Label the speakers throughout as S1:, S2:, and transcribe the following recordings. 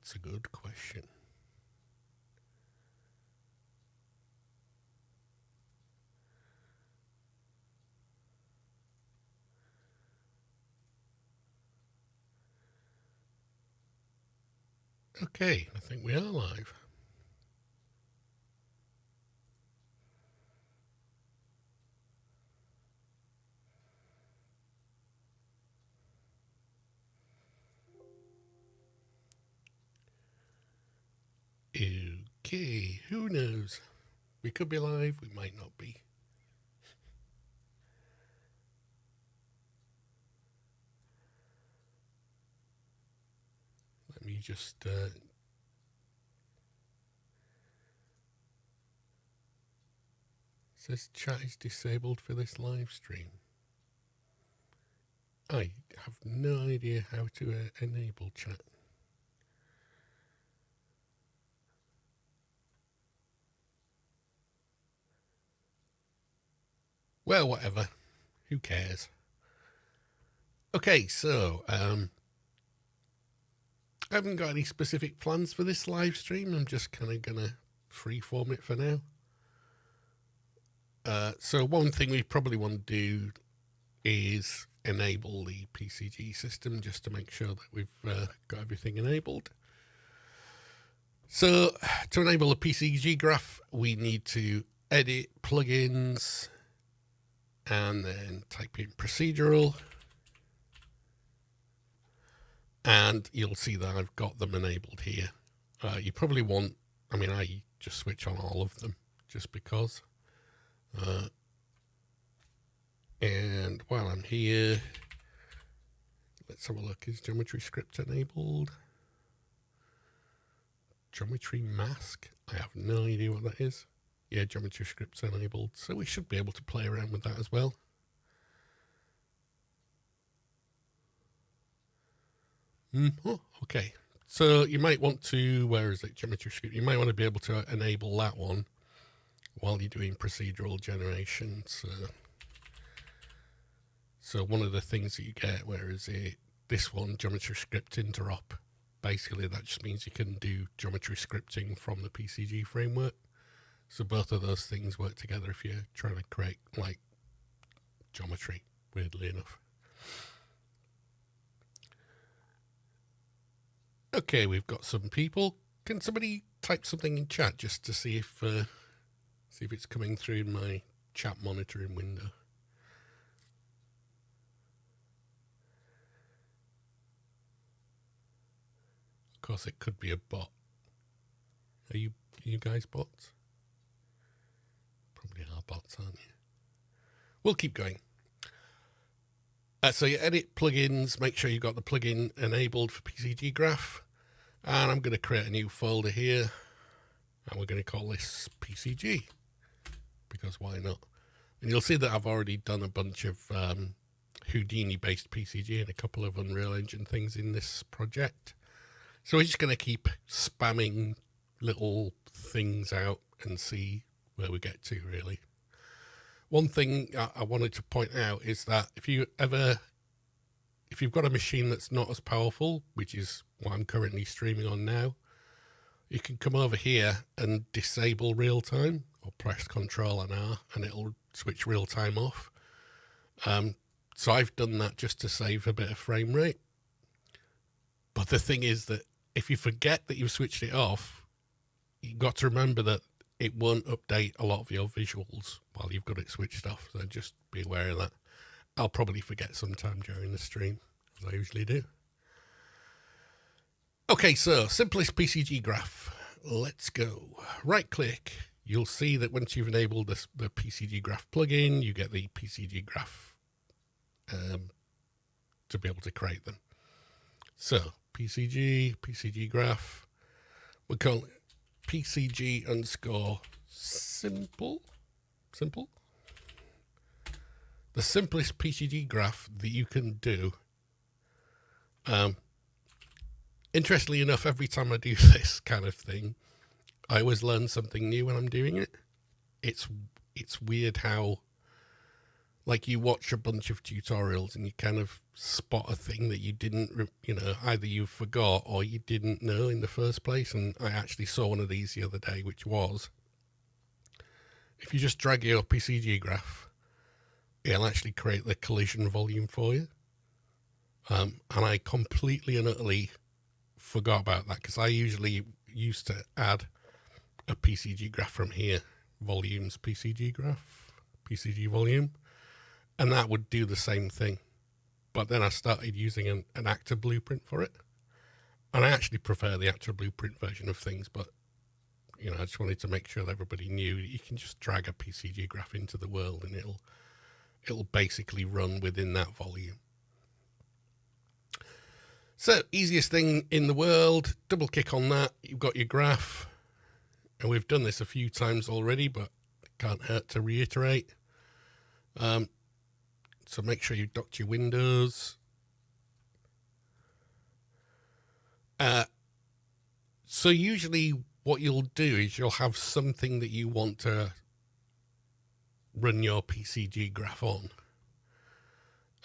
S1: That's a good question. Okay, I think we are live. Okay, who knows? We could be live, we might not be. Let me just says chat is disabled for this live stream. I have no idea how to enable chat. Well, whatever. Who cares? Okay, so I haven't got any specific plans for this live stream. I'm just kind of gonna freeform it for now. So one thing we probably want to do is enable the PCG system just to make sure that we've got everything enabled. So to enable the PCG graph, we need to edit plugins and then type in procedural. And you'll see that I've got them enabled here. You probably want, I just switch on all of them just because. And while I'm here, let's have a look. Is geometry script enabled? Geometry mask? I have no idea what that is. Yeah, geometry script's enabled. So we should be able to play around with that as well. Oh, okay. So you might want to, where is it? Geometry script. You might want to be able to enable that one while you're doing procedural generation. So one of the things that you get, where is it? This one, geometry script interop. Basically, that just means you can do geometry scripting from the PCG framework. So both of those things work together if you're trying to create like geometry, weirdly enough. Okay, we've got some people. Can somebody type something in chat just to see if it's coming through in my chat monitoring window? Of course, it could be a bot. Are you guys bots? Probably are bots, aren't you? We'll keep going. So you edit plugins, make sure you've got the plugin enabled for PCG Graph. And I'm going to create a new folder here. And we're going to call this PCG. Because why not? And you'll see that I've already done a bunch of Houdini-based PCG and a couple of Unreal Engine things in this project. So we're just going to keep spamming little things out and see where we get to, really. One thing I wanted to point out is that if you've got a machine that's not as powerful, which is what I'm currently streaming on now, you can come over here and disable real time, or press Control and R, and it'll switch real time off. So I've done that just to save a bit of frame rate. But the thing is that if you forget that you've switched it off, you've got to remember that it won't update a lot of your visuals while you've got it switched off. So just be aware of that. I'll probably forget sometime during the stream, as I usually do. Okay, so simplest PCG graph. Let's go. Right click. You'll see that once you've enabled the PCG graph plugin, you get the PCG graph to be able to create them. So PCG graph. We'll call it PCG _ simple. The simplest PCG graph that you can do. Interestingly enough, every time I do this kind of thing, I always learn something new when I'm doing it. It's weird how like you watch a bunch of tutorials and you kind of spot a thing that you didn't, either you forgot or you didn't know in the first place. And I actually saw one of these the other day, which was, if you just drag your PCG graph, it'll actually create the collision volume for you. And I completely and utterly forgot about that, because I usually used to add a PCG graph from here, volumes, PCG graph, PCG volume, and that would do the same thing. But then I started using an actor blueprint for it, and I actually prefer the actor blueprint version of things, but I just wanted to make sure that everybody knew that you can just drag a PCG graph into the world and it'll basically run within that volume. So, easiest thing in the world, double click on that, you've got your graph, and we've done this a few times already, but it can't hurt to reiterate. So make sure you docked your windows. So usually what you'll do is you'll have something that you want to run your PCG graph on.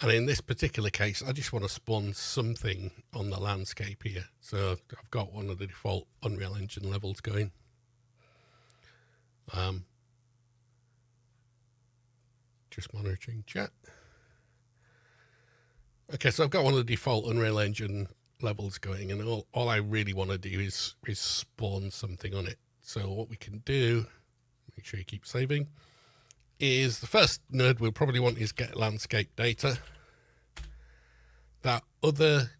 S1: And in this particular case, I just want to spawn something on the landscape here. So I've got one of the default Unreal Engine levels going. Just monitoring chat. Okay, so I've got one of the default Unreal Engine levels going, and all I really want to do is spawn something on it. So what we can do, make sure you keep saving, is the first node we'll probably want is get landscape data. That other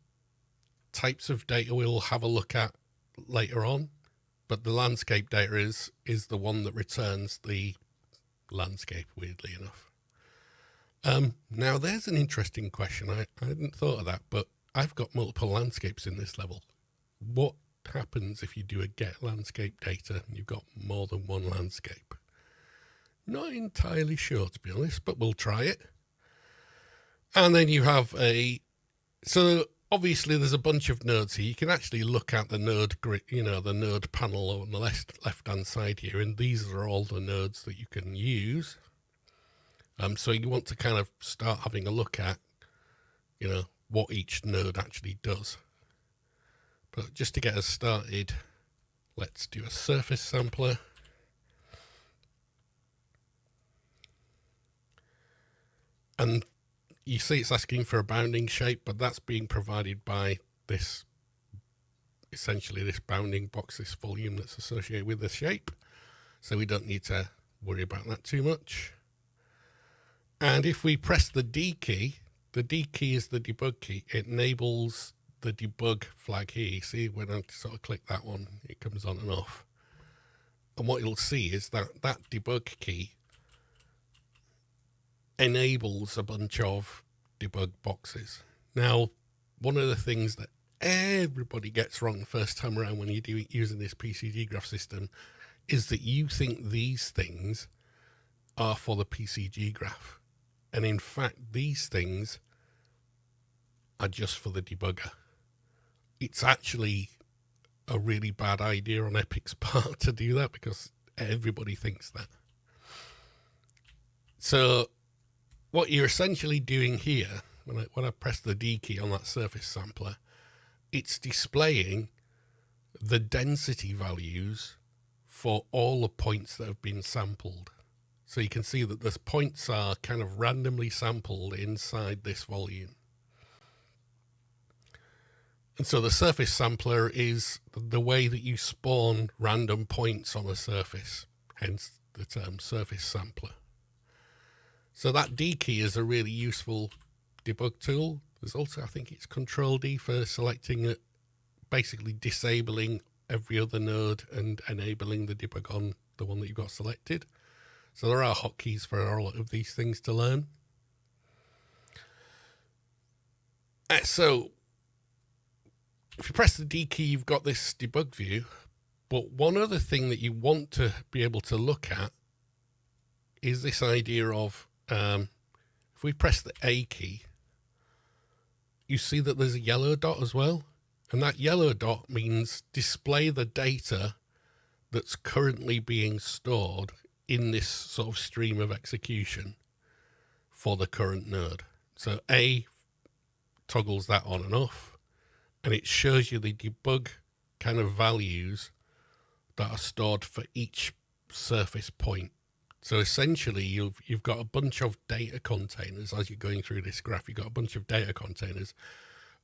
S1: types of data we'll have a look at later on, but the landscape data is the one that returns the landscape, weirdly enough. Now there's an interesting question. I hadn't thought of that, but I've got multiple landscapes in this level. What happens if you do a get landscape data and you've got more than one landscape? Not entirely sure, to be honest, but we'll try it. And then you have so obviously there's a bunch of nodes here. You can actually look at the node grid, the node panel on the left-hand side here, and these are all the nodes that you can use. So you want to kind of start having a look at, what each node actually does. But just to get us started, let's do a surface sampler. And you see it's asking for a bounding shape, but that's being provided by this, essentially this bounding box, this volume that's associated with the shape. So we don't need to worry about that too much. And if we press the D key, the D key is the debug key. It enables the debug flag here. You see, when I sort of click that one, it comes on and off. And what you'll see is that that debug key enables a bunch of debug boxes. Now, one of the things that everybody gets wrong the first time around when you're using this PCG graph system is that you think these things are for the PCG graph. And in fact, these things are just for the debugger. It's actually a really bad idea on Epic's part to do that, because everybody thinks that. So what you're essentially doing here, when I press the D key on that surface sampler, it's displaying the density values for all the points that have been sampled. So you can see that the points are kind of randomly sampled inside this volume. And so the surface sampler is the way that you spawn random points on a surface, hence the term surface sampler. So that D key is a really useful debug tool. There's also, I think it's Control D for selecting it, basically disabling every other node and enabling the debug on the one that you've got selected. So there are hotkeys for all of these things to learn. So if you press the D key, you've got this debug view. But one other thing that you want to be able to look at is this idea of, if we press the A key, you see that there's a yellow dot as well. And that yellow dot means display the data that's currently being stored in this sort of stream of execution for the current node. So A toggles that on and off, and it shows you the debug kind of values that are stored for each surface point. So essentially you've got a bunch of data containers. As you're going through this graph, you've got a bunch of data containers,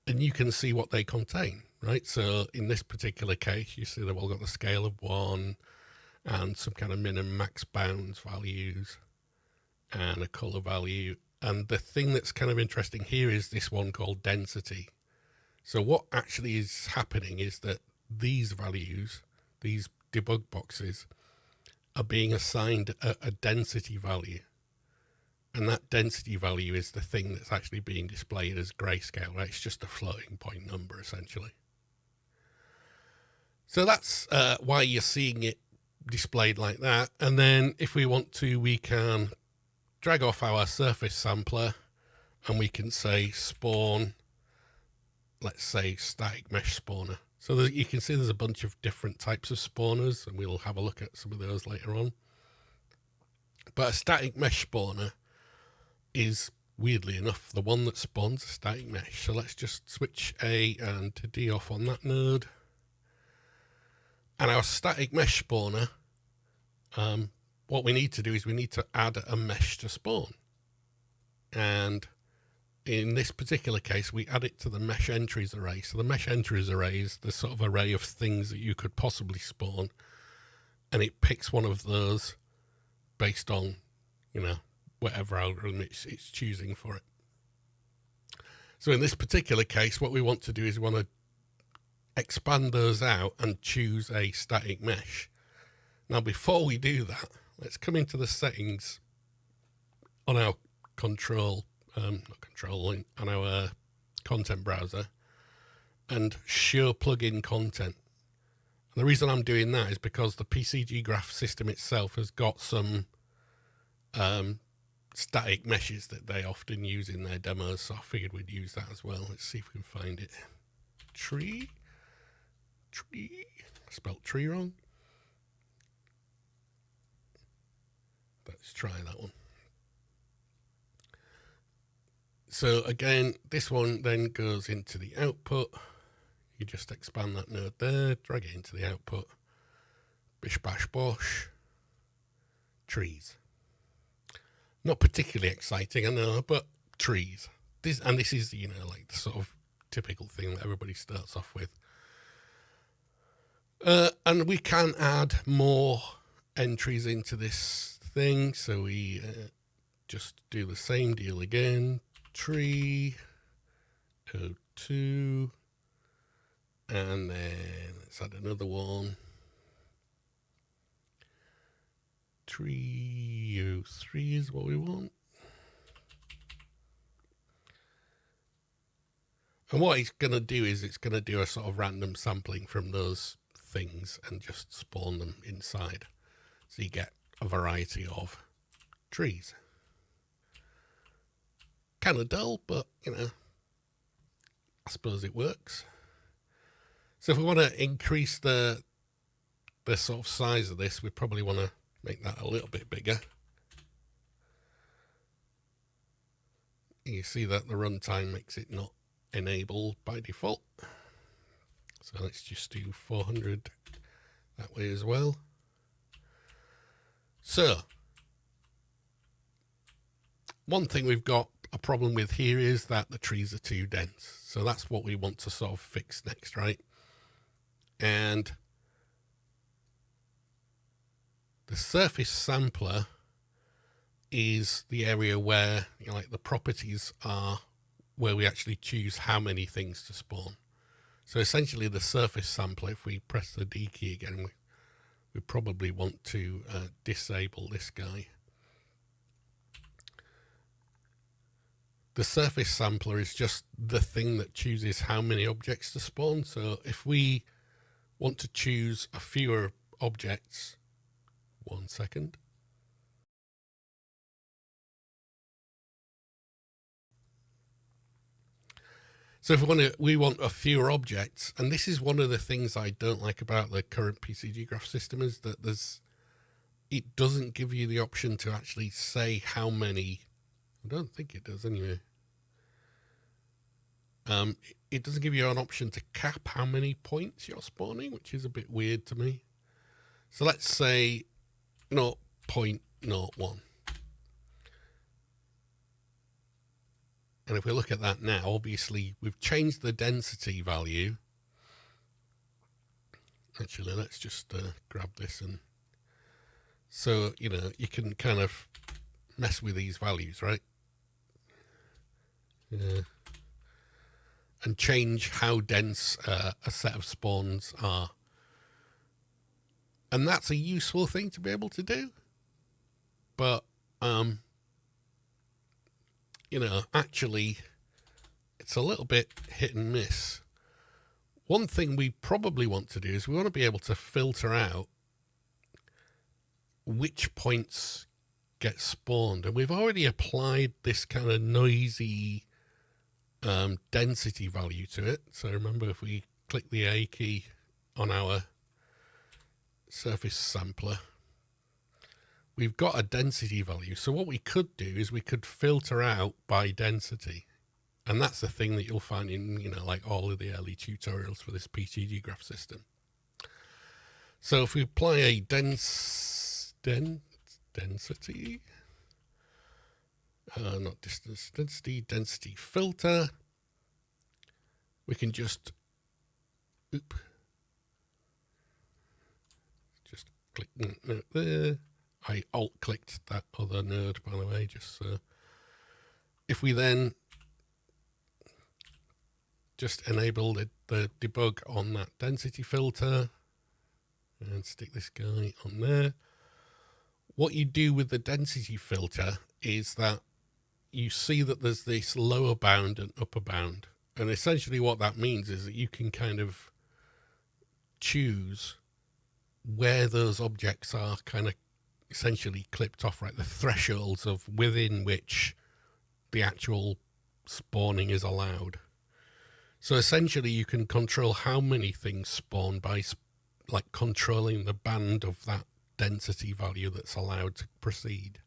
S1: and you can see what they contain, right? So in this particular case, you see they've all got the scale of 1 and some kind of min and max bounds values and a color value. And the thing that's kind of interesting here is this one called density. So what actually is happening is that these values, these debug boxes, are being assigned a density value. And that density value is the thing that's actually being displayed as grayscale, right? It's just a floating point number, essentially. So that's why you're seeing it displayed like that. And then if we want to, we can drag off our surface sampler and we can say spawn, let's say static mesh spawner. So you can see there's a bunch of different types of spawners, and we'll have a look at some of those later on. But a static mesh spawner is, weirdly enough, the one that spawns a static mesh. So let's just switch A and to D off on that node. And our static mesh spawner, what we need to do is we need to add a mesh to spawn. And in this particular case, we add it to the mesh entries array. So the mesh entries array is the sort of array of things that you could possibly spawn. And it picks one of those based on, whatever algorithm it's choosing for it. So in this particular case, what we want to do is we want to expand those out and choose a static mesh. Now, before we do that, let's come into the settings on our on our content browser and show plugin content. And the reason I'm doing that is because the PCG graph system itself has got some static meshes that they often use in their demos, so I figured we'd use that as well. Let's see if we can find it. Tree, I spelled tree wrong. Let's try that one. So again, this one then goes into the output. You just expand that node there, drag it into the output. Bish bash bosh. Trees. Not particularly exciting, I know, but trees. This is, like the sort of typical thing that everybody starts off with. And we can add more entries into this thing. So we just do the same deal again. Tree, O2, and then let's add another one. Tree, O3 is what we want. And what it's going to do is it's going to do a sort of random sampling from those things and just spawn them inside. So you get a variety of trees. Kind of dull, but, I suppose it works. So if we want to increase the sort of size of this, we probably want to make that a little bit bigger. You see that the runtime makes it not enabled by default. So let's just do 400 that way as well. So one thing we've got a problem with here is that the trees are too dense. So that's what we want to sort of fix next, right? And the surface sampler is the area where, like the properties are where we actually choose how many things to spawn. So essentially the surface sampler, if we press the D key again, we probably want to disable this guy. The surface sampler is just the thing that chooses how many objects to spawn. So if we want to choose a fewer objects, 1 second. So if we want a fewer objects, and this is one of the things I don't like about the current PCG graph system, is that it doesn't give you the option to actually say how many I don't think it does anyway. It doesn't give you an option to cap how many points you're spawning, which is a bit weird to me. So let's say 0.01. And if we look at that now, obviously we've changed the density value. Actually, let's just grab this. And so, you can kind of mess with these values, right? And change how dense a set of spawns are. And that's a useful thing to be able to do. But, actually, it's a little bit hit and miss. One thing we probably want to do is we want to be able to filter out which points get spawned. And we've already applied this kind of noisy density value to it. So remember, if we click the A key on our surface sampler, we've got a density value. So what we could do is we could filter out by density. And that's the thing that you'll find in, like all of the early tutorials for this PCG graph system. So if we apply a density, not distance, density filter, we can just click there. I alt clicked that other node, by the way, just so. If we then just enable the debug on that density filter and stick this guy on there. What you do with the density filter is that you see that there's this lower bound and upper bound. And essentially what that means is that you can kind of choose where those objects are kind of essentially clipped off, right? The thresholds of within which the actual spawning is allowed. So essentially you can control how many things spawn by like controlling the band of that density value that's allowed to proceed.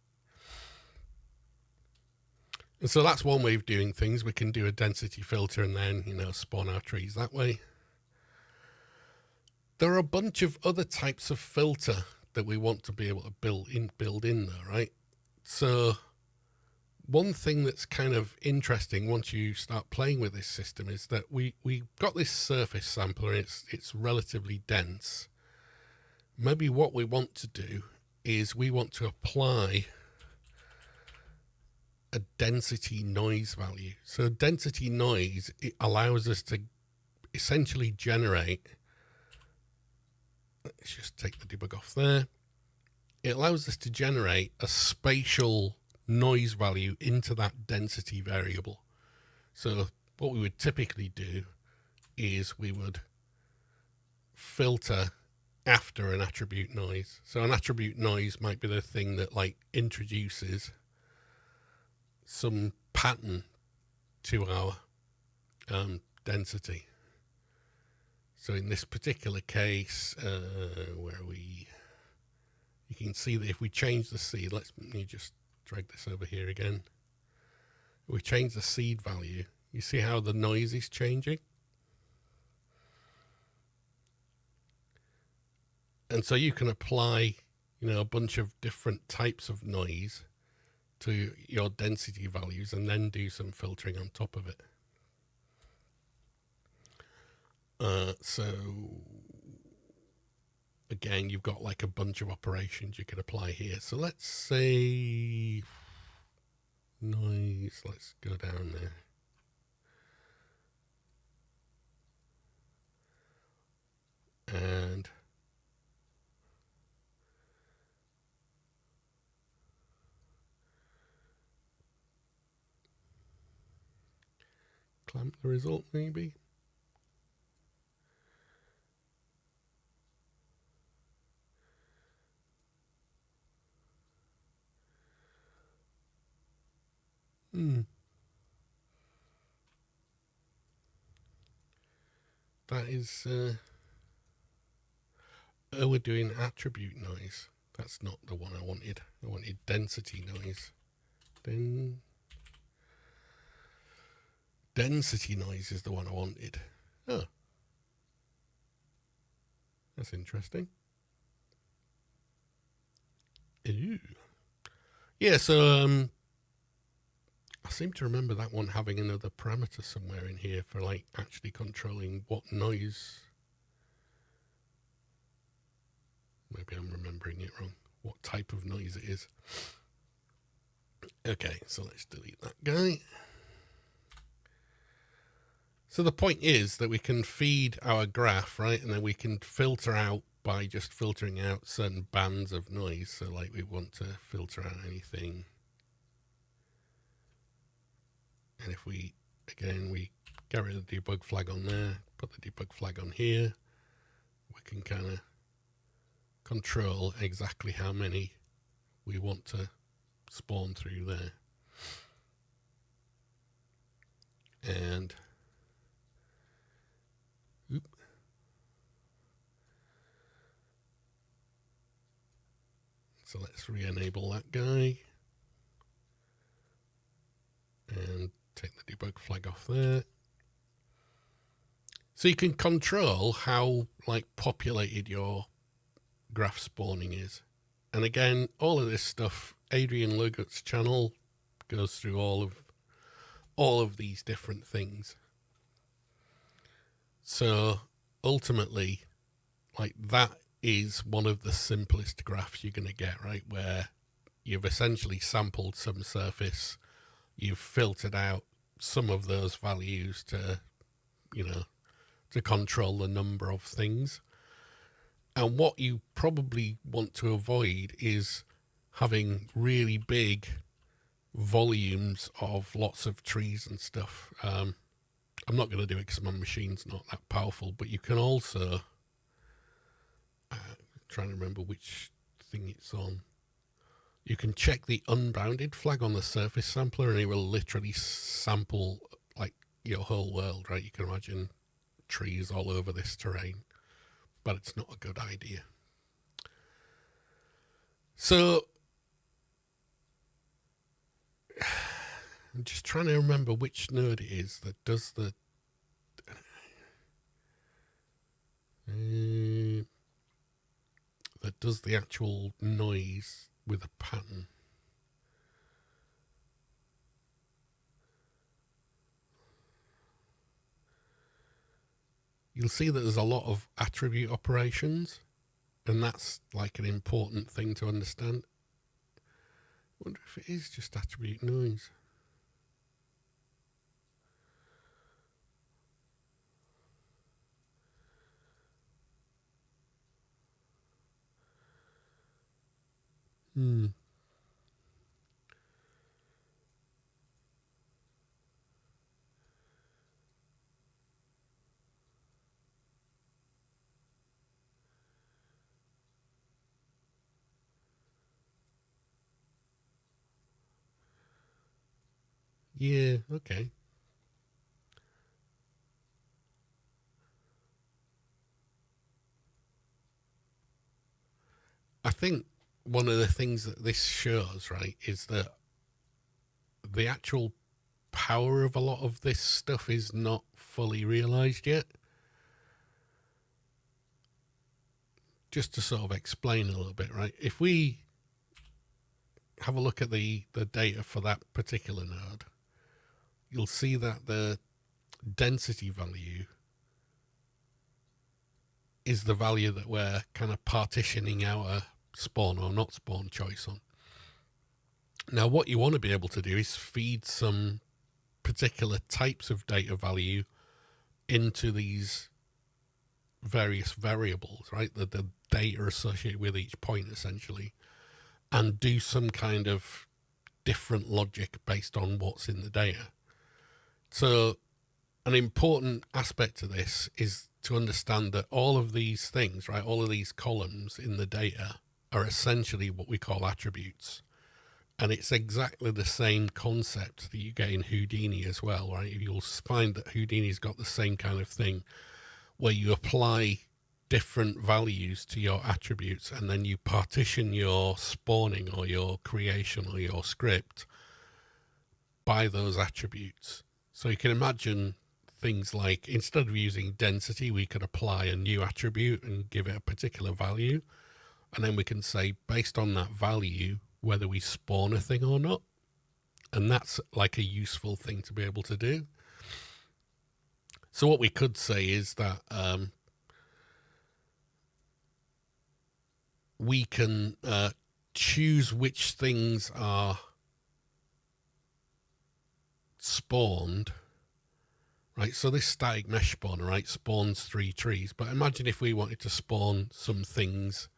S1: And so that's one way of doing things. We can do a density filter and then, spawn our trees that way. There are a bunch of other types of filter that we want to be able to build in there, right? So one thing that's kind of interesting once you start playing with this system is that we got this surface sampler and it's relatively dense. Maybe what we want to do is we want to apply a density noise value. So density noise, it allows us to essentially generate, let's just take the debug off there. It allows us to generate a spatial noise value into that density variable. So what we would typically do is we would filter after an attribute noise. So an attribute noise might be the thing that like introduces some pattern to our density. So in this particular case, where you can see that if we change the seed, let me just drag this over here again. If we change the seed value, you see how the noise is changing? And so you can apply, a bunch of different types of noise to your density values and then do some filtering on top of it. So again, you've got like a bunch of operations you could apply here. So let's say noise, let's go down there. And clamp the result maybe. That is, we're doing attribute noise. That's not the one I wanted. I wanted density noise. Then density noise is the one I wanted. Oh, that's interesting. Ew. Yeah, so I seem to remember that one having another parameter somewhere in here for like actually controlling what noise. Maybe I'm remembering it wrong. What type of noise it is. Okay, so let's delete that guy. So the point is that we can feed our graph, right? And then we can filter out by just filtering out certain bands of noise. So like we want to filter out anything. And if we, again, we get rid of the debug flag on there, put the debug flag on here, we can kind of control exactly how many we want to spawn through there. And so let's re-enable that guy and take the debug flag off there. So you can control how like populated your graph spawning is. And again, all of this stuff, Adrian Lugut's channel goes through all of these different things. So ultimately, like that is one of the simplest graphs you're going to get, right? Where you've essentially sampled some surface, you've filtered out some of those values to, you know, to control the number of things. And what you probably want to avoid is having really big volumes of lots of trees and stuff. I'm not going to do it because my machine's not that powerful, but you can also, trying to remember which thing it's on. You can check the unbounded flag on the surface sampler and it will literally sample like your whole world, right? You can imagine trees all over this terrain, but it's not a good idea. So I'm just trying to remember which node it is that does the actual noise with a pattern. You'll see that there's a lot of attribute operations, and that's like an important thing to understand. I wonder if it is just attribute noise. Yeah, okay. I think one of the things that this shows, right, is that the actual power of a lot of this stuff is not fully realized yet. Just to sort of explain a little bit, right? If we have a look at the data for that particular node, you'll see that the density value is the value that we're kind of partitioning our spawn or not spawn choice on. Now, what you want to be able to do is feed some particular types of data value into these various variables, right? The data associated with each point, essentially, and do some kind of different logic based on what's in the data. So an important aspect to this is to understand that all of these things, right, all of these columns in the data are essentially what we call attributes. And it's exactly the same concept that you get in Houdini as well, right? You'll find that Houdini's got the same kind of thing where you apply different values to your attributes and then you partition your spawning or your creation or your script by those attributes. So you can imagine things like, instead of using density, we could apply a new attribute and give it a particular value. And then we can say, based on that value, whether we spawn a thing or not. And that's like a useful thing to be able to do. So what we could say is that we can choose which things are spawned, right? So this static mesh spawner, right, spawns 3 trees. But imagine if we wanted to spawn some things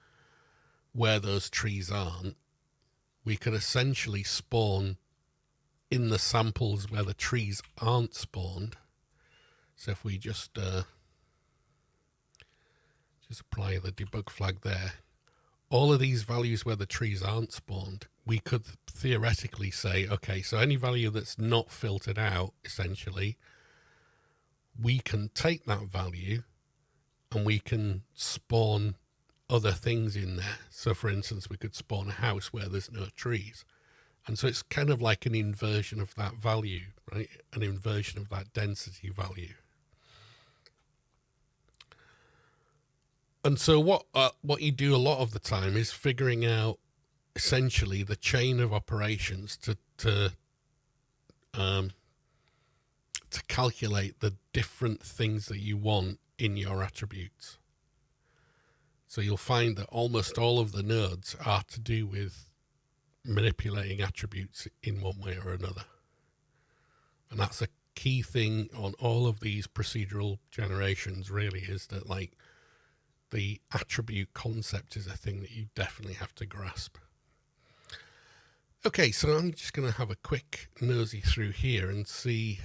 S1: where those trees aren't, we could essentially spawn in the samples where the trees aren't spawned. So if we just apply the debug flag there, all of these values where the trees aren't spawned, we could theoretically say, okay, so any value that's not filtered out, essentially, we can take that value and we can spawn other things in there. So for instance, we could spawn a house where there's no trees. And so it's kind of like an inversion of that value, right? An inversion of that density value. And so what you do a lot of the time is figuring out essentially the chain of operations to calculate the different things that you want in your attributes. So you'll find that almost all of the nodes are to do with manipulating attributes in one way or another. And that's a key thing on all of these procedural generations, really, is that like the attribute concept is a thing that you definitely have to grasp. Okay, so I'm just going to have a quick nosy through here and see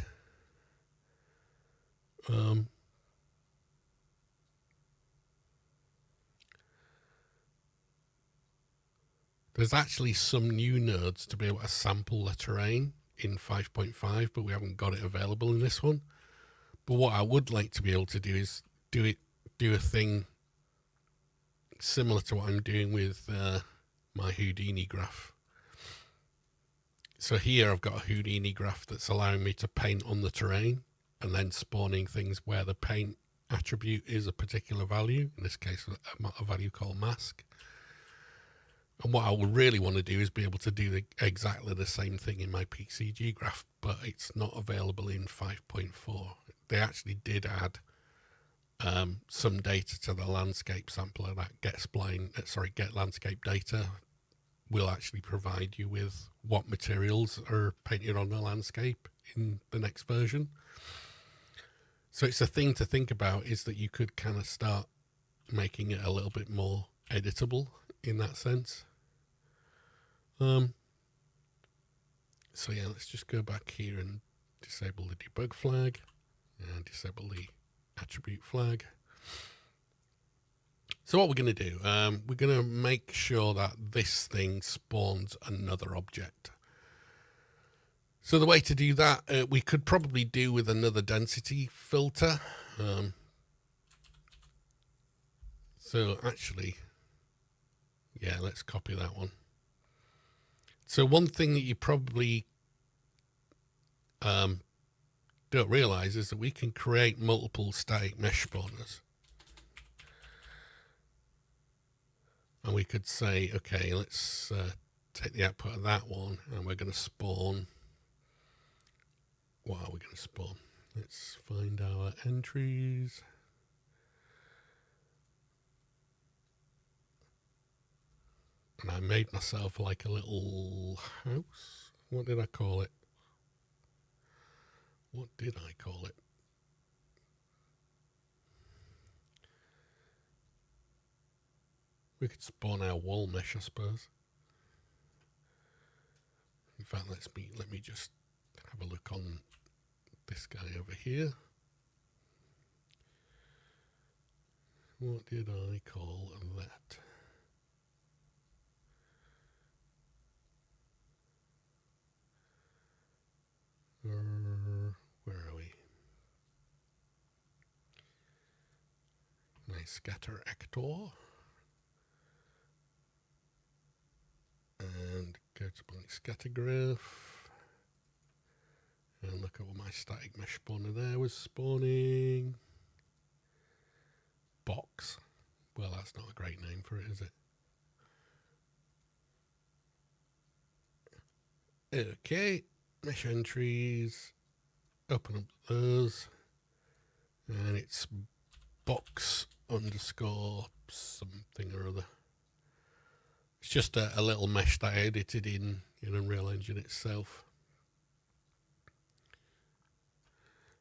S1: there's actually some new nodes to be able to sample the terrain in 5.5, but we haven't got it available in this one. But what I would like to be able to do is do a thing similar to what I'm doing with my Houdini graph. So here I've got a Houdini graph that's allowing me to paint on the terrain and then spawning things where the paint attribute is a particular value, in this case a value called mask. And what I would really want to do is be able to do exactly the same thing in my PCG graph, but it's not available in 5.4. They actually did add some data to the landscape sampler. That get landscape data will actually provide you with what materials are painted on the landscape in the next version. So it's a thing to think about, is that you could kind of start making it a little bit more editable in that sense. So yeah, let's just go back here and disable the debug flag and disable the attribute flag. So what we're going to do, we're going to make sure that this thing spawns another object. So the way to do that, we could probably do with another density filter. So actually, yeah, let's copy that one. So one thing that you probably don't realize is that we can create multiple static mesh spawners. And we could say, okay, let's take the output of that one and we're going to spawn. What are we going to spawn? Let's find our entries. And I made myself like a little house. What did I call it? What did I call it? We could spawn our wall mesh, I suppose. In fact, let me just have a look on this guy over here. What did I call that? Where are we? My scatter actor. And go to my scatter graph. And look at what my static mesh spawner there was spawning. Box. Well, that's not a great name for it, is it? Okay, mesh entries. Open up those. And it's box underscore something or other. It's just a little mesh that I edited in Unreal Engine itself.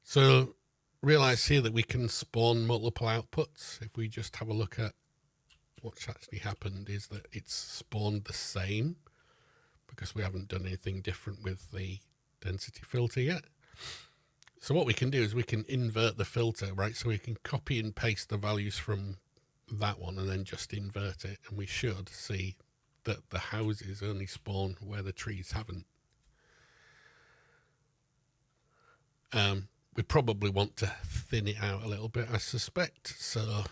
S1: So realize here that we can spawn multiple outputs. If we just have a look at what's actually happened, is that it's spawned the same because we haven't done anything different with the density filter yet. So what we can do is we can invert the filter, right? So we can copy and paste the values from that one and then just invert it, and we should see that the houses only spawn where the trees haven't. We probably want to thin it out a little bit, I suspect. So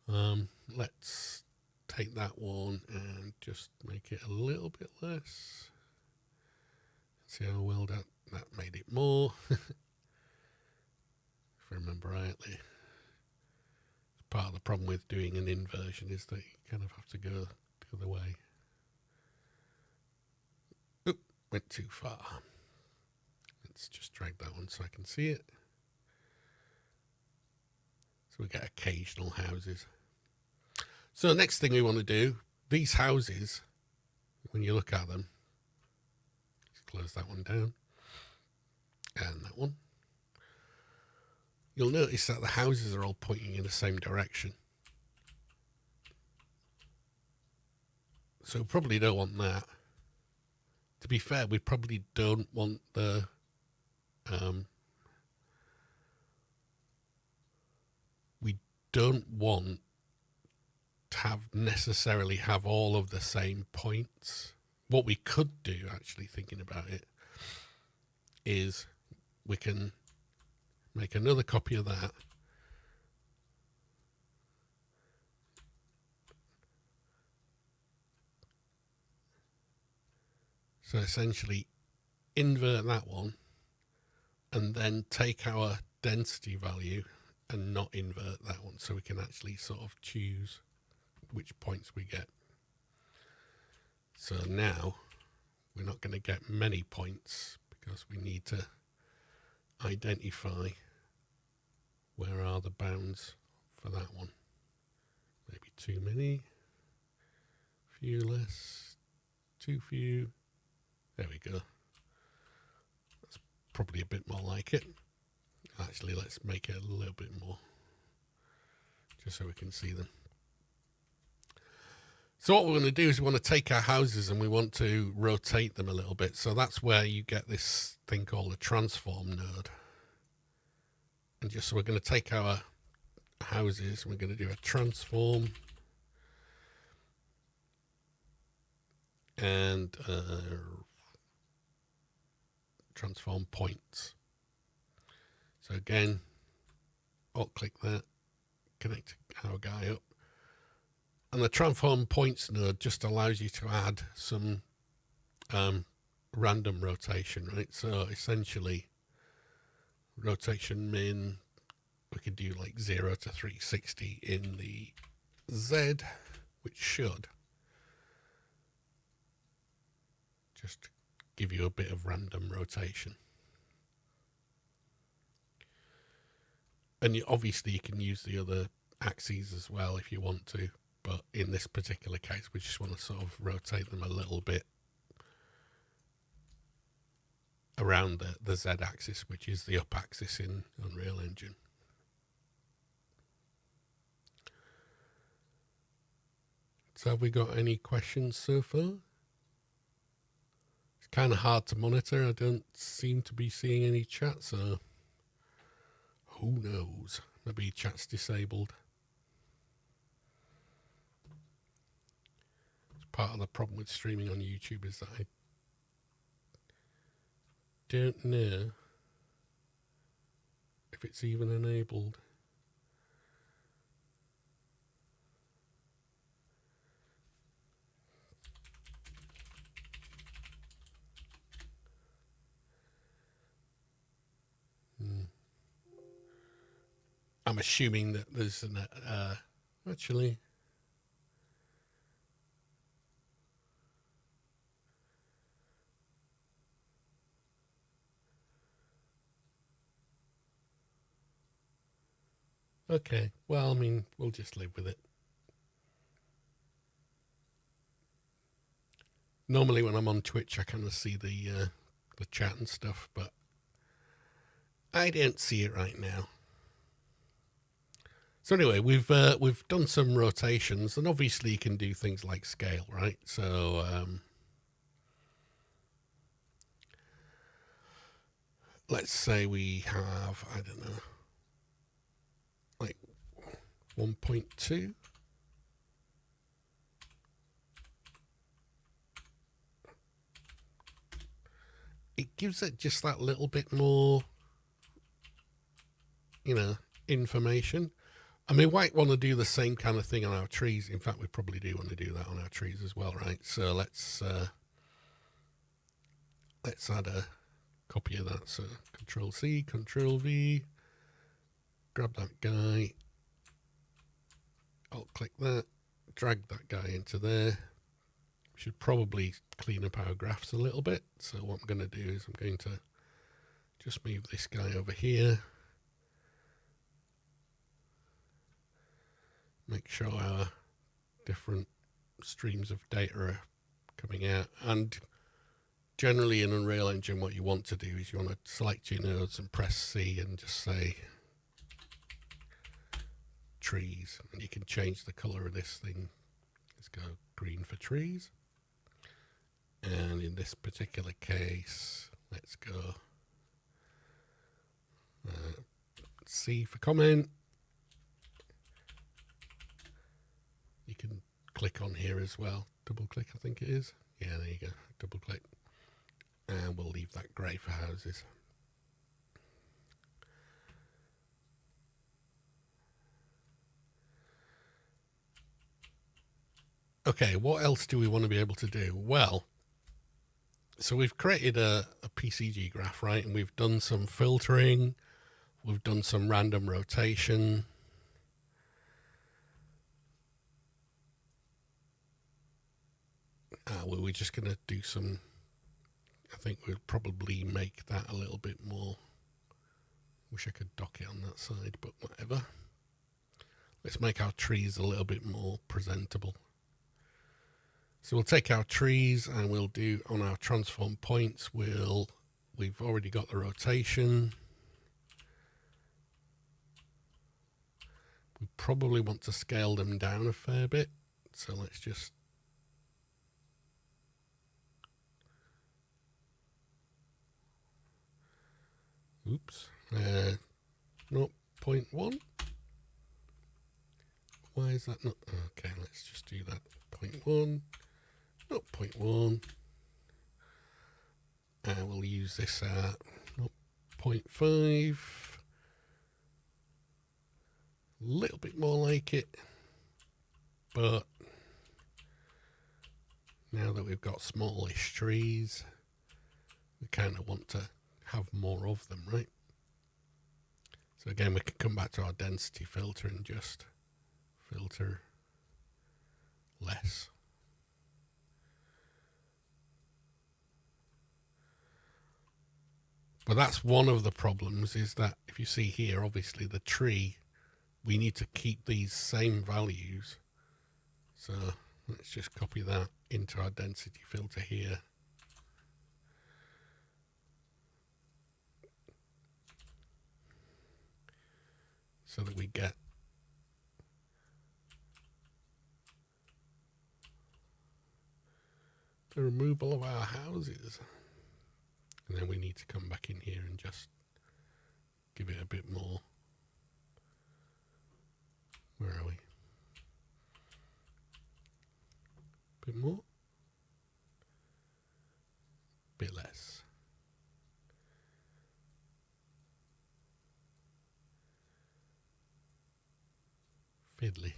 S1: let's take that one and just make it a little bit less. See how well that made it more. If I remember rightly. Part of the problem with doing an inversion is that you kind of have to go the other way. Oop, went too far. Let's just drag that one so I can see it. So we get occasional houses. So the next thing we want to do, these houses, when you look at them, let's close that one down and that one. You'll notice that the houses are all pointing in the same direction. So we probably don't want that. To be fair, we probably don't want the we don't want to necessarily have all of the same points. What we could do, actually thinking about it, is we can make another copy of that. So essentially invert that one and then take our density value and not invert that one, so we can actually sort of choose which points we get. So now we're not going to get many points because we need to identify where are the bounds for that one. Maybe too many, few less, too few. There we go. That's probably a bit more like it. Actually, let's make it a little bit more, just so we can see them. So what we're going to do is we want to take our houses and we want to rotate them a little bit. So that's where you get this thing called a transform node. And just so we're going to take our houses and we're going to do a transform and transform points. So again, alt click that, connect our guy up. And the transform points node just allows you to add some random rotation, right? So essentially, rotation min, we could do like 0 to 360 in the Z, which should just give you a bit of random rotation. And obviously you can use the other axes as well if you want to, but in this particular case we just want to sort of rotate them a little bit around the Z axis, which is the up axis in Unreal Engine. So have we got any questions so far? It's kind of hard to monitor. I don't seem to be seeing any chat, so who knows? Maybe chat's disabled. It's part of the problem with streaming on YouTube is that I don't know if it's even enabled. I'm assuming that there's an actually. Okay, well, I mean, we'll just live with it. Normally when I'm on Twitch, I kind of see the chat and stuff, but I don't see it right now. So anyway, we've done some rotations, and obviously you can do things like scale, right? So let's say we have, I don't know, like 1.2. It gives it just that little bit more, you know, information. I mean, we might want to do the same kind of thing on our trees. In fact, we probably do want to do that on our trees as well, right? So let's add a copy of that. So Control C, Control V, grab that guy, I'll click that, drag that guy into there. Should probably clean up our graphs a little bit. So what I'm going to do is I'm going to just move this guy over here. Make sure our different streams of data are coming out. And generally in Unreal Engine, what you want to do is you want to select your nodes and press C and just say trees. And you can change the color of this thing. Let's go green for trees. And in this particular case, let's go C for comment. You can click on here as well. Double click, I think it is. Yeah, there you go. Double click. And we'll leave that grey for houses. Okay, what else do we want to be able to do? Well, so we've created a PCG graph, right? And we've done some filtering. We've done some random rotation. We're just going to do some, I think we'll probably make that a little bit more. Wish I could dock it on that side, but whatever. Let's make our trees a little bit more presentable. So we'll take our trees and we'll do on our transform points, we've already got the rotation. We probably want to scale them down a fair bit. So let's just oops, 0.1. Why is that not? Okay, let's just do that. 0.1, 0.1. And we'll use this at 0.5. A little bit more like it. But now that we've got smallish trees, we kind of want to have more of them, right? So again, we can come back to our density filter and just filter less. But that's one of the problems, is that if you see here, obviously the tree, we need to keep these same values. So let's just copy that into our density filter here. So that we get the removal of our houses. And then we need to come back in here and just give it a bit more. Where are we? Bit more. Bit less. Fiddly.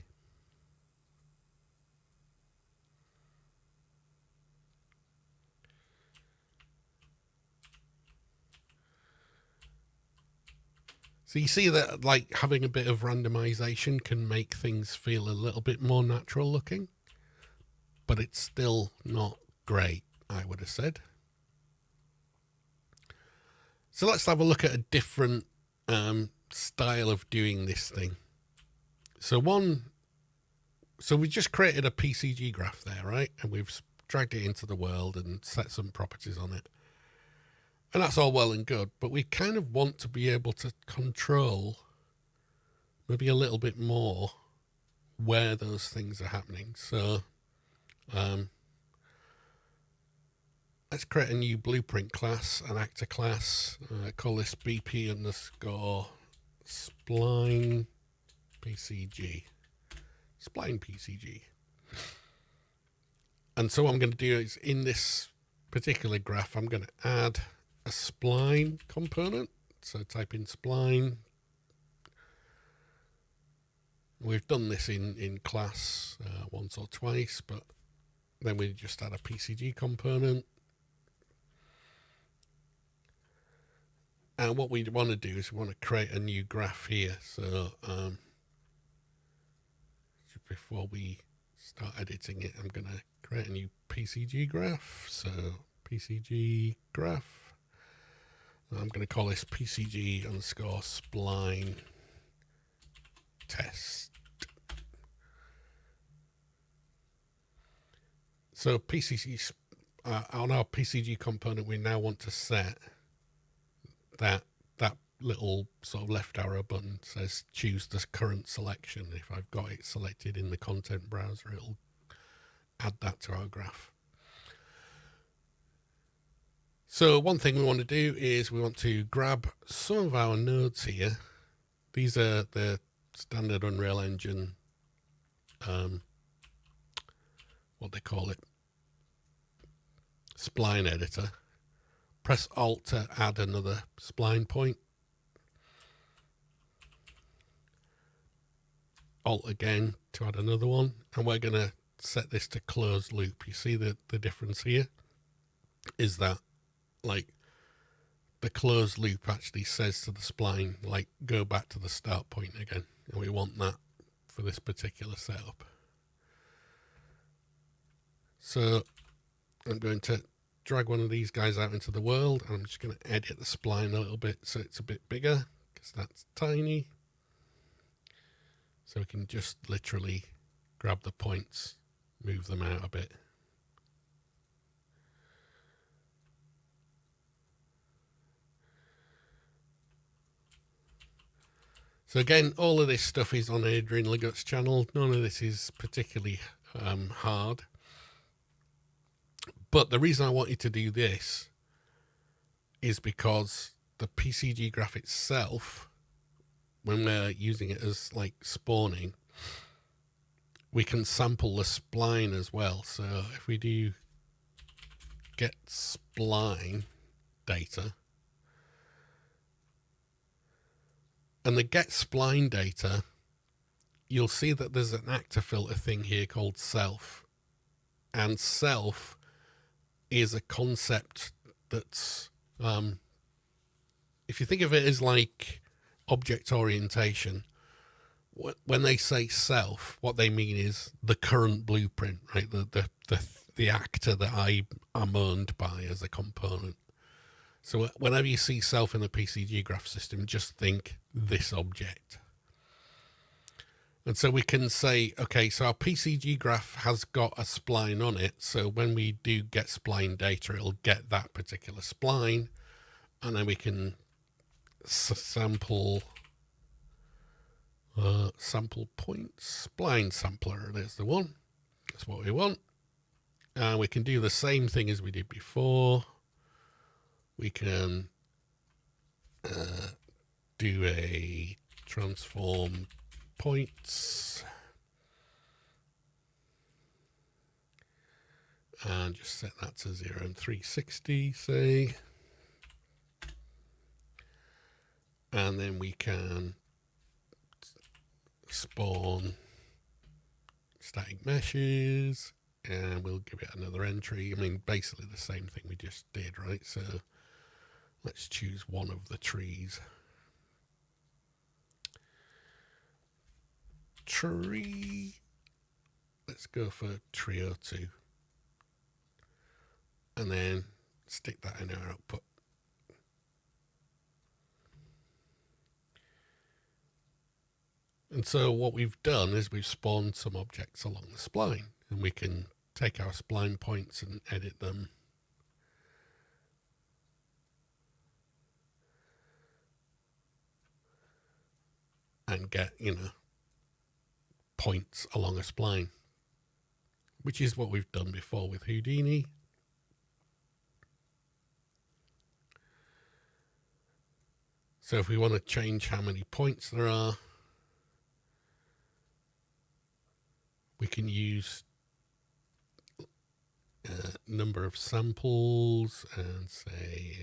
S1: So you see that like having a bit of randomization can make things feel a little bit more natural looking, but it's still not great, I would have said. So let's have a look at a different style of doing this thing. So we just created a PCG graph there, right? And we've dragged it into the world and set some properties on it. And that's all well and good, but we kind of want to be able to control maybe a little bit more where those things are happening. So let's create a new blueprint class, an actor class, call this BP underscore spline PCG. Spline PCG. And so what I'm going to do is in this particular graph, I'm going to add a spline component. So type in spline. We've done this in class once or twice, but then we just add a PCG component. And what we want to do is we want to create a new graph here. So before we start editing it, I'm going to create a new PCG graph. So PCG graph. I'm going to call this PCG underscore spline test. So PCG on our PCG component, we now want to set that little sort of left arrow button says choose the current selection. If I've got it selected in the content browser, it'll add that to our graph. So one thing we want to do is we want to grab some of our nodes here. These are the standard Unreal Engine, what they call it, spline editor. Press Alt to add another spline point. Alt again to add another one. And we're going to set this to closed loop. You see the difference here is that like the closed loop actually says to the spline, like go back to the start point again. And we want that for this particular setup. So I'm going to drag one of these guys out into the world, and I'm just going to edit the spline a little bit so it's a bit bigger, because that's tiny. So we can just literally grab the points, move them out a bit. So again, all of this stuff is on Adrian Ligut's channel. None of this is particularly hard. But the reason I want you to do this is because the PCG graph itself, when we're using it as like spawning, we can sample the spline as well. So if we do get spline data, and the get spline data, you'll see that there's an actor filter thing here called self. And self is a concept that's, if you think of it as like object orientation, when they say self, what they mean is the current blueprint, right? The actor that I am owned by as a component. So whenever you see self in the PCG graph system, just think this object. And so we can say, okay, so our PCG graph has got a spline on it. So when we do get spline data, it'll get that particular spline. And then we can sample points, spline sampler. There's the one. That's what we want. And we can do the same thing as we did before. We can do a transform points and just set that to 0 and 360, say. And then we can spawn static meshes, and we'll give it another entry. I mean, basically the same thing we just did, right? So let's choose one of the trees. tree. Let's go for trio 2. And then stick that in our output. And so what we've done is we've spawned some objects along the spline, and we can take our spline points and edit them. And get, points along a spline, which is what we've done before with Houdini. So if we want to change how many points there are, we can use number of samples and say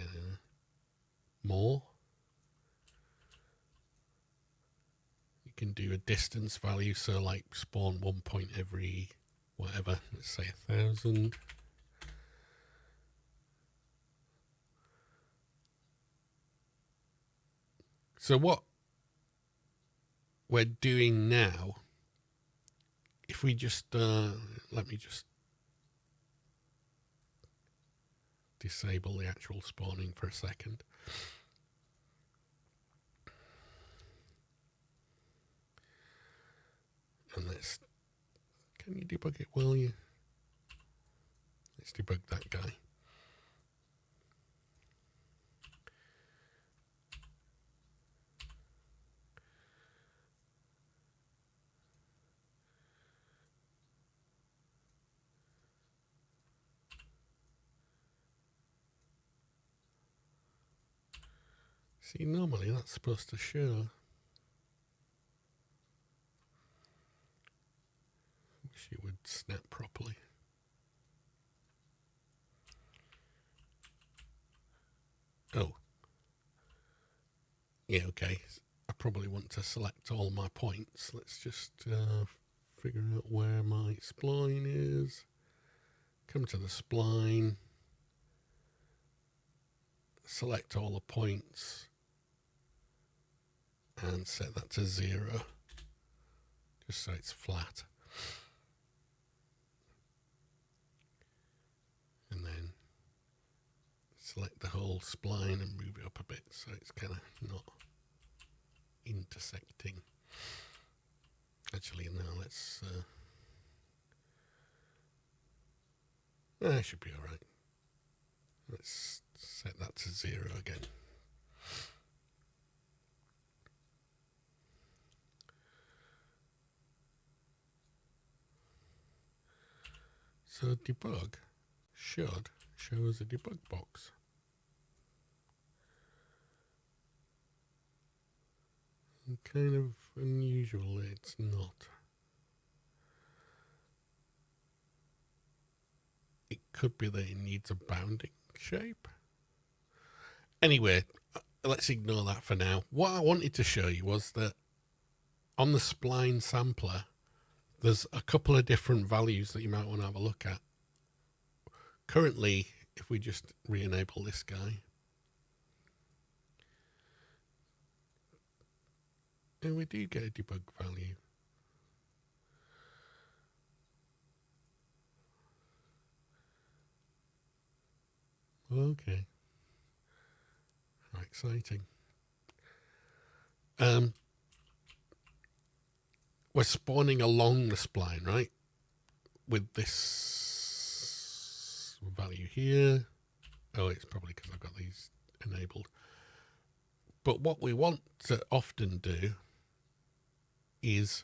S1: more. You can do a distance value, so like spawn 1 point every whatever, let's say 1,000. So what we're doing now, if we just, let me just disable the actual spawning for a second. And let's, can you debug it, will you? Let's debug that guy. See, normally that's supposed to show. Wish it would snap properly. Oh. Yeah, okay. I probably want to select all my points. Let's just figure out where my spline is. Come to the spline. Select all the points. And set that to 0. Just so it's flat. And then select the whole spline and move it up a bit so it's kind of not intersecting. Actually, no, let's... that should be alright. Let's set that to 0 again. So debug should show us a debug box. And kind of unusual it's not. It could be that it needs a bounding shape. Anyway, let's ignore that for now. What I wanted to show you was that on the spline sampler, there's a couple of different values that you might want to have a look at. Currently, if we just re-enable this guy, and we do get a debug value. Okay. How exciting. We're spawning along the spline, right? With this value here. Oh, it's probably because I've got these enabled. But what we want to often do is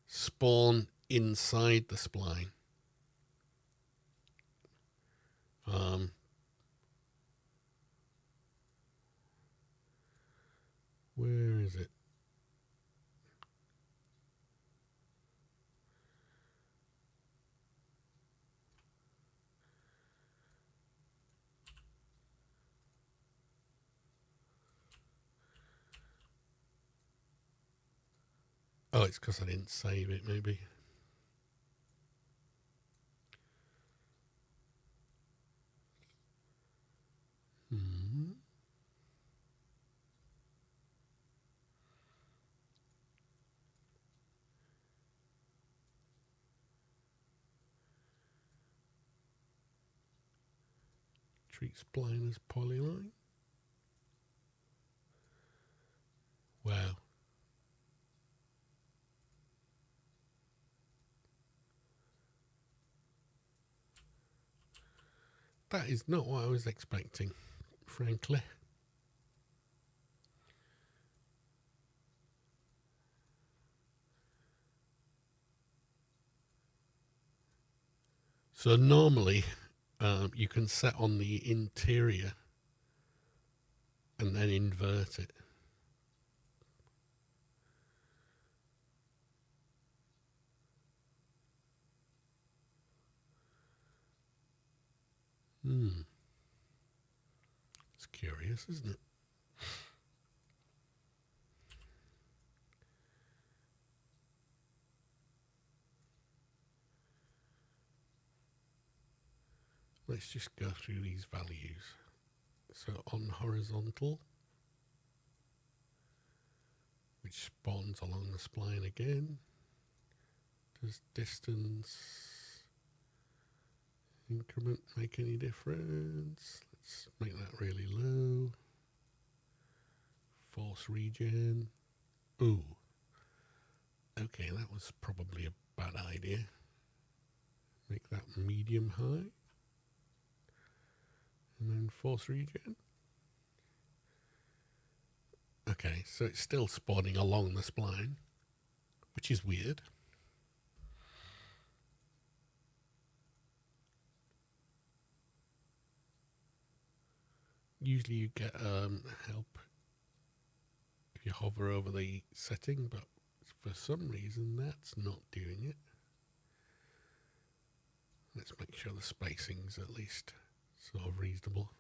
S1: spawn inside the spline. Where is it? Oh, it's because I didn't save it, maybe. treat spline as polyline. Wow. That is not what I was expecting, frankly. So normally you can set on the interior and then invert it. It's curious, isn't it? Let's just go through these values. So on horizontal, which spawns along the spline again. Does distance increment make any difference? Let's make that really low. Force regen. Ooh. Okay, that was probably a bad idea. Make that medium high. And then force regen. Okay, so it's still spawning along the spline, which is weird. Usually you get help if you hover over the setting, but for some reason that's not doing it. Let's make sure the spacing's at least sort of reasonable.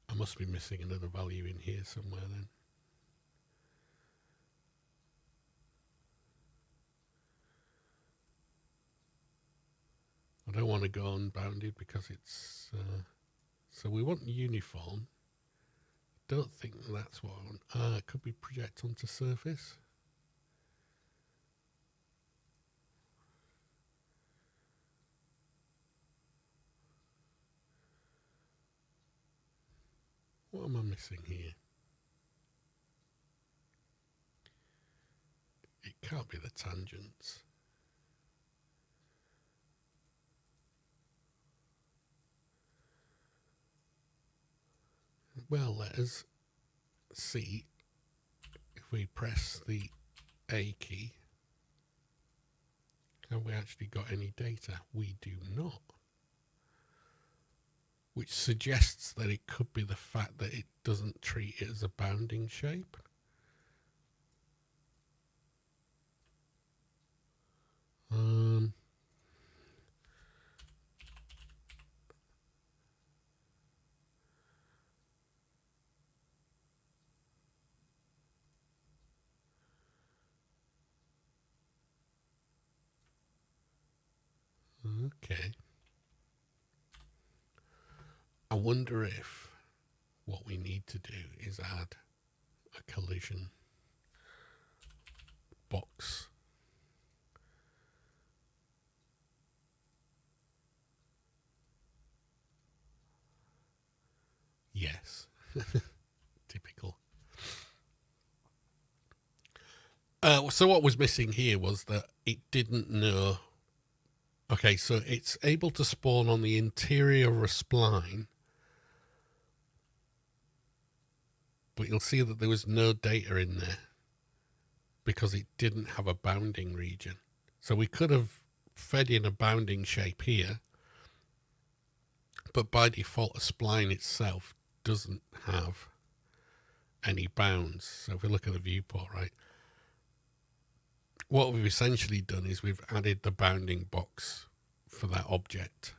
S1: I must be missing another value in here somewhere then. I don't want to go unbounded because it's... so we want uniform. Don't think that's what I want. It could be project onto surface. What am I missing here? It can't be the tangents. Well, let us see if we press the A key. Have we actually got any data? We do not. Which suggests that it could be the fact that it doesn't treat it as a bounding shape. Okay. I wonder if what we need to do is add a collision box. Yes. Typical. So what was missing here was that it didn't know. Okay, so it's able to spawn on the interior of a spline, but you'll see that there was no data in there because it didn't have a bounding region. So we could have fed in a bounding shape here, but by default a spline itself doesn't have any bounds. So if we look at the viewport, right, what we've essentially done is we've added the bounding box for that object.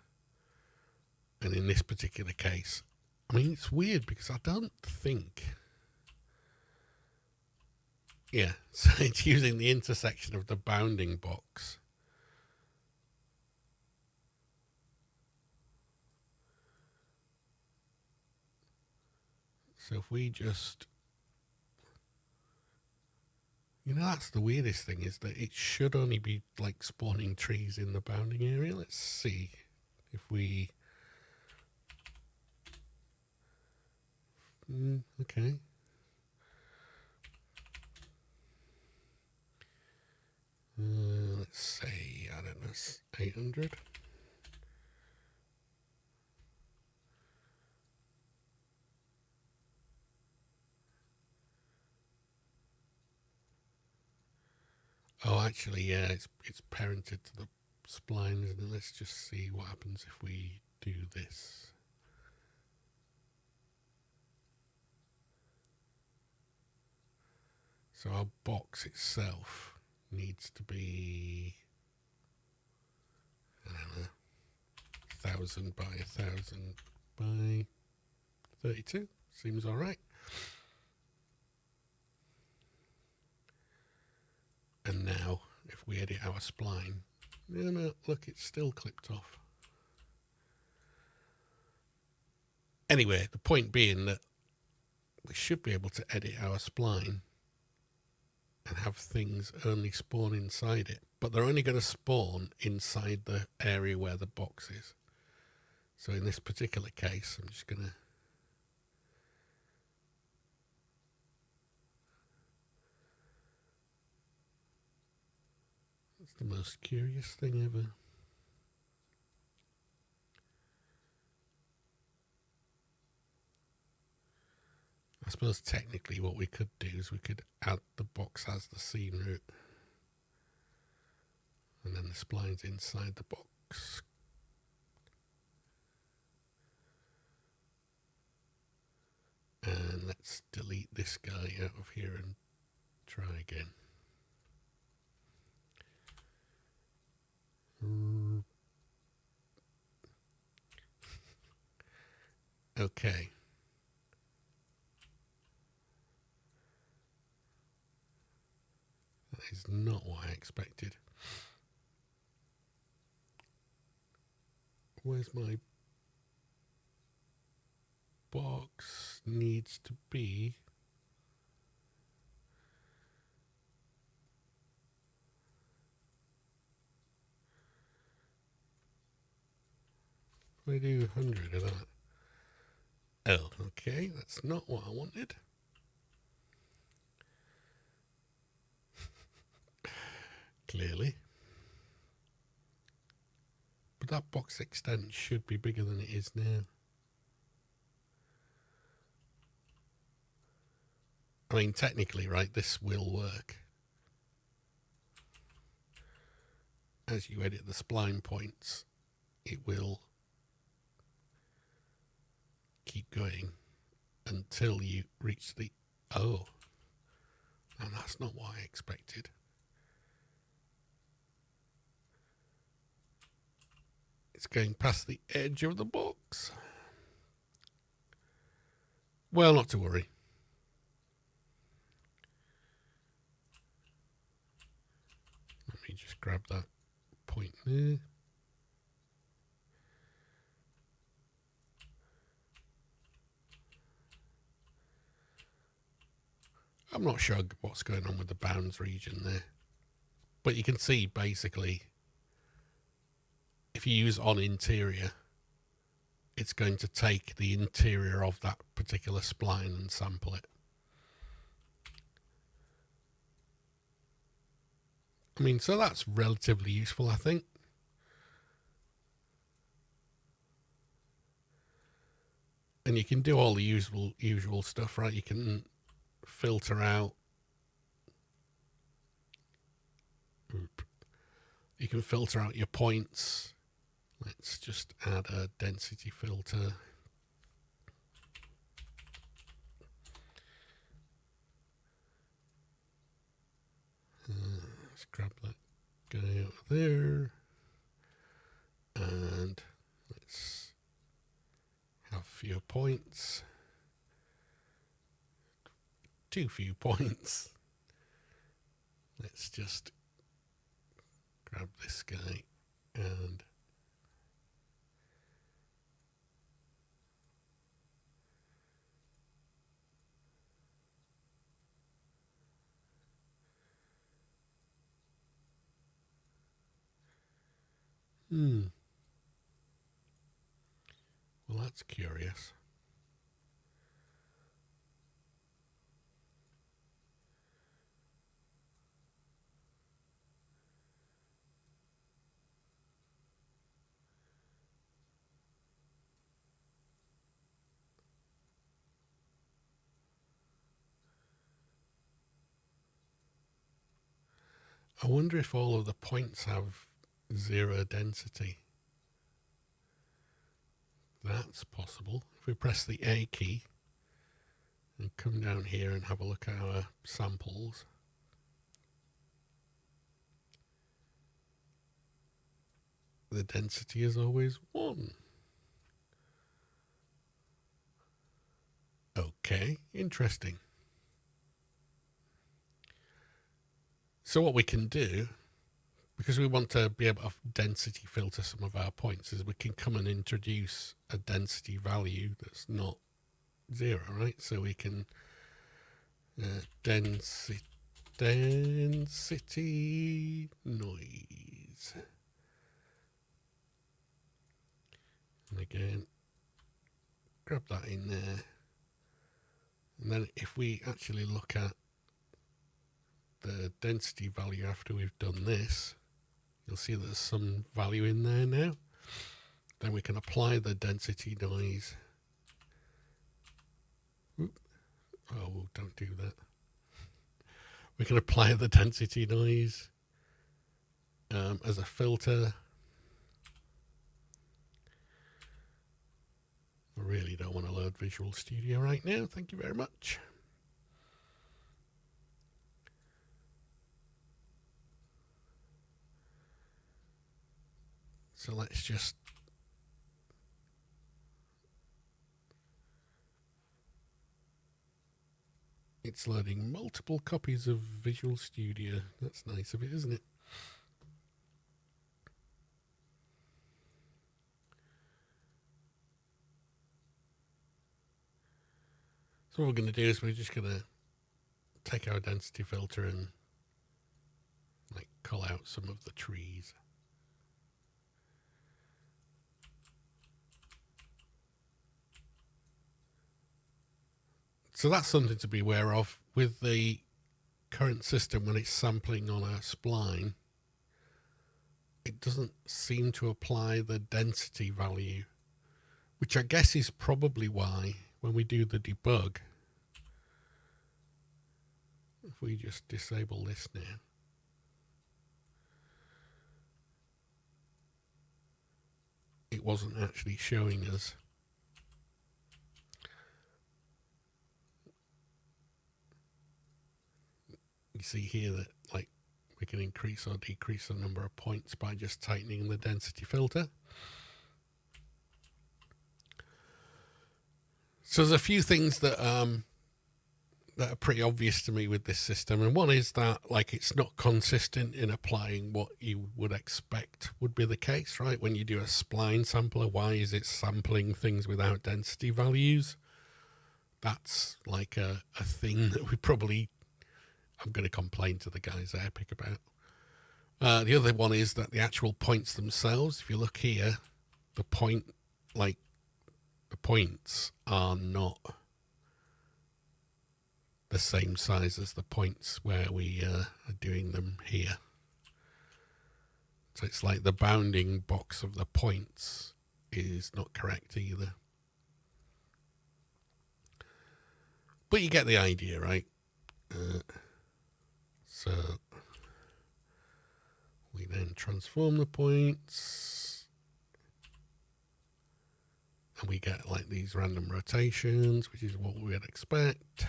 S1: And in this particular case, I mean, it's weird because I don't think... Yeah, so it's using the intersection of the bounding box. So if we just... You know, that's the weirdest thing, is that it should only be like spawning trees in the bounding area. Let's see. If we... okay. Let's say, I don't know, 800. Oh, actually, yeah, it's parented to the spline, isn't it? Let's just see what happens if we do this. So our box itself needs to be, I don't know, 1,000 by 1,000 by 32. Seems all right. And now, if we edit our spline, no, look, it's still clipped off. Anyway, the point being that we should be able to edit our spline and have things only spawn inside it, but they're only going to spawn inside the area where the box is. So in this particular case, I'm just going to it's the most curious thing ever. I suppose technically what we could do is we could add the box as the scene root, and then the spline's inside the box. And let's delete this guy out of here and try again. Okay. That is not what I expected. Where's my box? Needs to be... I do 100 of that. Oh, okay, that's not what I wanted. Clearly. But that box extent should be bigger than it is now. I mean, technically, right, this will work. As you edit the spline points, it will keep going until you reach the... Oh. And that's not what I expected. It's going past the edge of the box. Well, not to worry. Let me just grab that point there. I'm not sure what's going on with the bounds region there. But you can see, basically, if you use on interior, it's going to take the interior of that particular spline and sample it. I mean, so that's relatively useful, I think. And you can do all the usual stuff, right? You can filter out. You can filter out your points. Let's just add a density filter. Let's grab that guy out of there. And let's have fewer points. Too few points. Let's just grab this guy and that's curious. I wonder if all of the points have 0 density. That's possible. If we press the A key and come down here and have a look at our samples, the density is always 1. Okay, interesting. So what we can do, because we want to be able to density filter some of our points, is we can come and introduce a density value that's not 0, right? So we can density noise. And again, grab that in there. And then if we actually look at the density value after we've done this, you'll see there's some value in there now. Then we can apply the density noise. Oop. Oh, don't do that. We can apply the density noise as a filter. I really don't want to load Visual Studio right now. Thank you very much. So let's just it's loading multiple copies of Visual Studio. That's nice of it, isn't it? So what we're going to do is we're just going to take our density filter and like cull out some of the trees. So that's something to be aware of with the current system. When it's sampling on a spline, it doesn't seem to apply the density value, which I guess is probably why when we do the debug, if we just disable this now, it wasn't actually showing us. You see here that like we can increase or decrease the number of points by just tightening the density filter. So there's a few things that that are pretty obvious to me with this system, and one is that like it's not consistent in applying what you would expect would be the case, right? When you do a spline sampler, why is it sampling things without density values? That's like a thing that we probably, I'm going to complain to the guys at Epic about. The other one is that the actual points themselves, if you look here, the points are not the same size as the points where we are doing them here. So it's like the bounding box of the points is not correct either. But you get the idea, right? So we then transform the points and we get like these random rotations, which is what we would expect.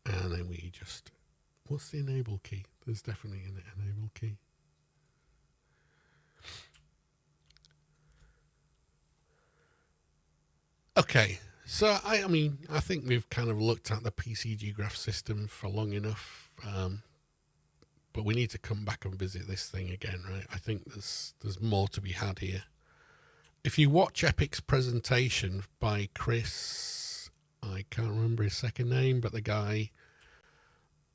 S1: And then we just, what's the enable key? There's definitely an enable key. Okay, so I mean, I think we've kind of looked at the PCG graph system for long enough, but we need to come back and visit this thing again, right? I think there's more to be had here. If you watch Epic's presentation by Chris, I can't remember his second name, but the guy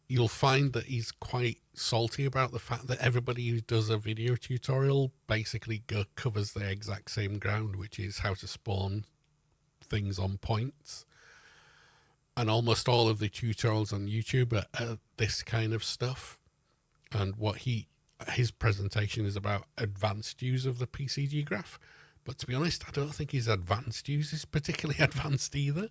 S1: you'll find that he's quite salty about the fact that everybody who does a video tutorial basically covers the exact same ground, which is how to spawn things on points. And almost all of the tutorials on YouTube are this kind of stuff. And what his presentation is about advanced use of the PCG graph. But to be honest, I don't think his advanced use is particularly advanced either.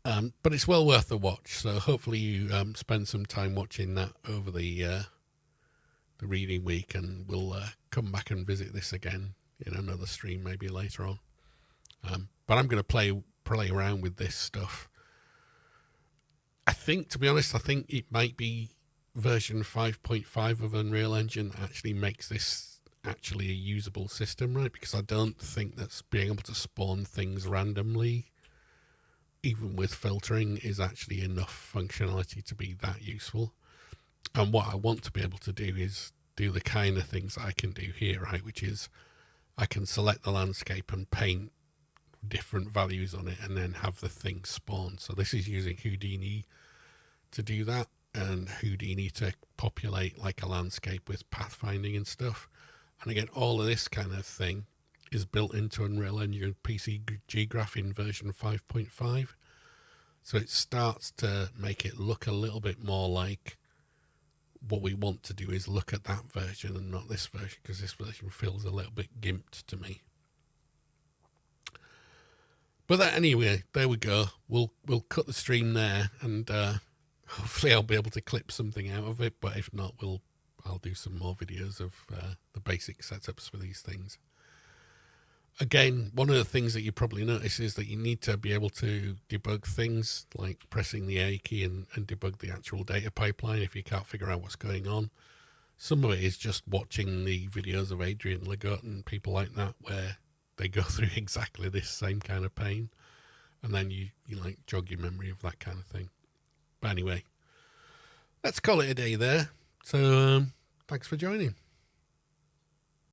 S1: But it's well worth a watch. So hopefully you spend some time watching that over the reading week, and we'll come back and visit this again in another stream maybe later on. But I'm going to play around with this stuff. I think, to be honest, I think it might be version 5.5 of Unreal Engine actually makes this actually a usable system, right? Because I don't think that being able to spawn things randomly, even with filtering, is actually enough functionality to be that useful. And what I want to be able to do is do the kind of things I can do here, right? Which is I can select the landscape and paint different values on it and then have the thing spawn. So this is using Houdini to do that, and Houdini to populate like a landscape with pathfinding and stuff. And again, all of this kind of thing is built into Unreal Engine PCG graph in version 5.5. So it starts to make it look a little bit more like what we want to do is look at that version and not this version, because this version feels a little bit gimped to me. But that, anyway, there we go. We'll cut the stream there, and hopefully I'll be able to clip something out of it. But if not, I'll do some more videos of the basic setups for these things. Again, one of the things that you probably notice is that you need to be able to debug things, like pressing the A key and debug the actual data pipeline if you can't figure out what's going on. Some of it is just watching the videos of Adrian Legault and people like that, where they go through exactly this same kind of pain, and then you like jog your memory of that kind of thing. But anyway, let's call it a day there. So thanks for joining.